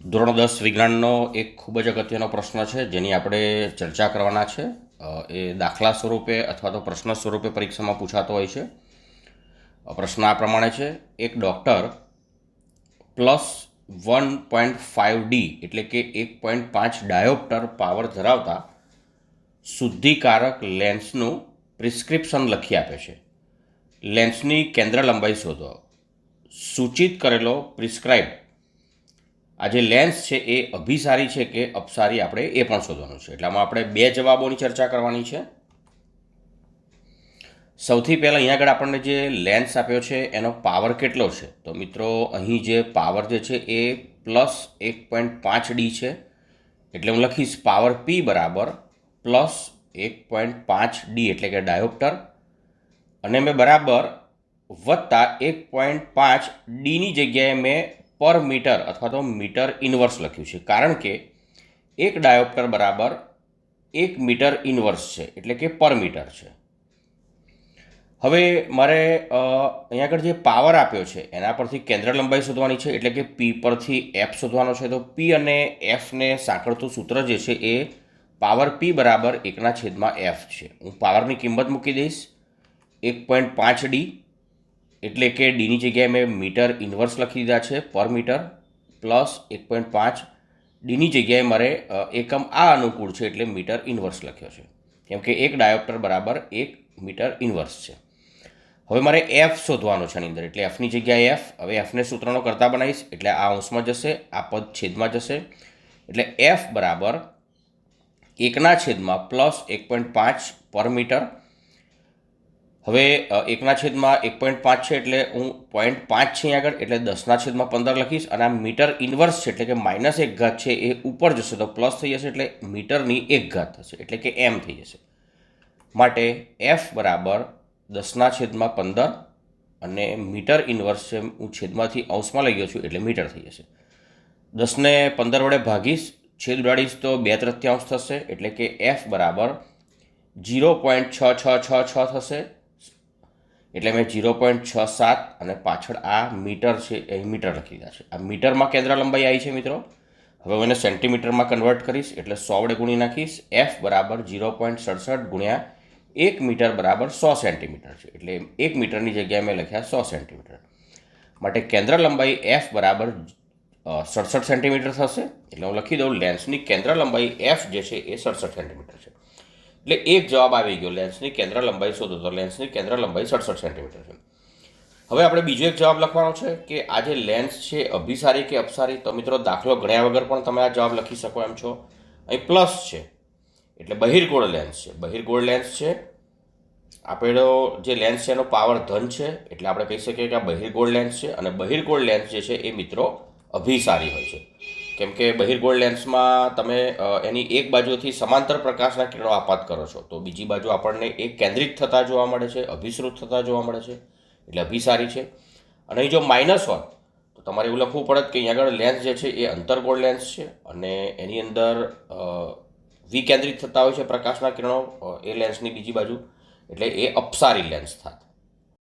ધોરણ 10 વિજ્ઞાનનો એક ખૂબ જ અગત્યનો પ્રશ્ન છે જેની આપણે ચર્ચા કરવાના છે. એ દાખલા સ્વરૂપે અથવા તો પ્રશ્ન સ્વરૂપે પરીક્ષામાં પૂછાતો હોય છે. પ્રશ્ન આ પ્રમાણે છે: એક ડૉક્ટર +1.5D એટલે કે 1.5 ડાયોપ્ટર પાવર ધરાવતા શુદ્ધિકારક લેન્સનું પ્રિસ્ક્રિપ્શન લખી આપે છે. લેન્સની કેન્દ્ર લંબાઈ શોધો. સૂચિત કરેલો પ્રિસ્ક્રાઇબ આ જે લેન્સ છે એ અભિસારી છે કે અપસારી આપણે એ પણ શોધવાનું છે. એટલે આમાં આપણે બે જવાબોની ચર્ચા કરવાની છે. સૌથી પહેલાં અહીંયા આગળ આપણને જે લેન્સ આપ્યો છે એનો પાવર કેટલો છે? તો મિત્રો અહીં જે પાવર જે છે એ +1.5D છે. એટલે હું લખીશ પાવર P બરાબર +1.5D એટલે કે ડાયોપ્ટર, અને મેં બરાબર વત્તા 1.5Dની જગ્યાએ મેં પર મીટર અથવા તો મીટર ઇન્વર્સ લખ્યું છે, કારણ કે એક ડાયોપ્ટર બરાબર 1 મીટર ઇન્વર્સ છે એટલે કે પર મીટર છે. હવે મારે અહીંયા આગળ જે પાવર આપ્યો છે એના પરથી કેન્દ્ર લંબાઈ શોધવાની છે, એટલે કે P પરથી F શોધવાનો છે. તો P અને Fને સાંકળતું સૂત્ર જે છે એ પાવર P બરાબર 1/F છે. હું પાવરની કિંમત મૂકી દઈશ 1.5D, એટલે કે ડીની જગ્યાએ મેં મીટર ઇન્વર્સ લખી દીધા છે પર મીટર, પ્લસ 1.5Dની જગ્યાએ મારે એકમ આ અનુકૂળ છે એટલે મીટર ઇન્વર્સ લખ્યો છે, કેમ કે એક ડાયોપ્ટર બરાબર 1 મીટર ઇન્વર્સ છે. હવે મારે F શોધવાનો છે આની અંદર, એટલે Fની જગ્યાએ F. હવે Fને સૂત્રનો કરતા બનાવીશ એટલે આ અંશમાં જશે, આ પદ છેદમાં જશે, એટલે F બરાબર 1/+1.5 પર મીટર. હવે 1/1.5 છે એટલે હું 0.5 છે અહીં આગળ, એટલે 10/15 લખીશ, અને આ મીટર ઇન્વર્સ છે એટલે કે -1 છે એ ઉપર જશે તો પ્લસ થઈ જશે, એટલે મીટરની 1 થશે, એટલે કે m થઈ જશે. માટે F બરાબર 10/15 અને મીટર ઇન્વર્સ છે હું છેદમાંથી અંશમાં લઈ ગયો છું એટલે મીટર થઈ જશે. 10ને 15 વડે ભાગીશ, છેદ ઉડાડીશ તો 2/3 થશે, એટલે કે F બરાબર 0.6666 થશે. એટલે મેં 0.67 અને પાછળ આ મીટર છે એ મીટર લખી દીધા છે. આ મીટરમાં કેન્દ્ર લંબાઈ આવી છે મિત્રો. હવે હું એને સેન્ટીમીટરમાં કન્વર્ટ કરીશ એટલે 100 વડે ગુણી નાખીશ. F બરાબર 0.67 ગુણ્યા 1 મીટર બરાબર 100 સેન્ટીમીટર છે, એટલે 1 મીટરની જગ્યાએ મેં લખ્યા 100 સેન્ટીમીટર. માટે કેન્દ્ર લંબાઈ F બરાબર 67 સેન્ટીમીટર થશે. એટલે હું લખી દઉં લેન્સની કેન્દ્ર લંબાઈ F જે છે એ 67 સેન્ટીમીટર છે. એટલે એક જવાબ આવી ગયો, લેન્સની કેન્દ્ર લંબાઈ શોધો. તો લેન્સની કેન્દ્ર લંબાઈ 67 સેન્ટીમીટર છે. હવે આપણે બીજો એક જવાબ લખવાનો છે કે આ જે લેન્સ છે અભિસારી કે અપસારી. તો મિત્રો દાખલો ગણ્યા વગર પણ તમે આ જવાબ લખી શકો એમ છો. અહીં પ્લસ છે એટલે બહિર્ગોળ લેન્સ છે. બહિર્ગોળ લેન્સ છે, આપેલો જે લેન્સ છે એનો પાવર ધન છે, એટલે આપણે કહી શકીએ કે આ બહિર્ગોળ લેન્સ છે. અને બહિર્ગોળ લેન્સ જે છે એ મિત્રો અભિસારી હોય છે, કેમ કે બહિર્ગોળ લેન્સમાં તમે એની એક બાજુથી સમાંતર પ્રકાશના કિરણો આપાત કરો છો, તો બીજી બાજુ આપણને એક કેન્દ્રિત થતા જોવા મળે છે, અભિશ્રુત થતા જોવા મળે છે, એટલે અભિસારી છે. અને અહીં જો માઇનસ હોત તો તમારે એવું લખવું પડે કે અહીં આગળ લેન્સ જે છે એ અંતર્ગોળ લેન્સ છે, અને એની અંદર વિકેન્દ્રિત થતા હોય છે પ્રકાશના કિરણો એ લેન્સની બીજી બાજુ, એટલે એ અપસારી લેન્સ થાત.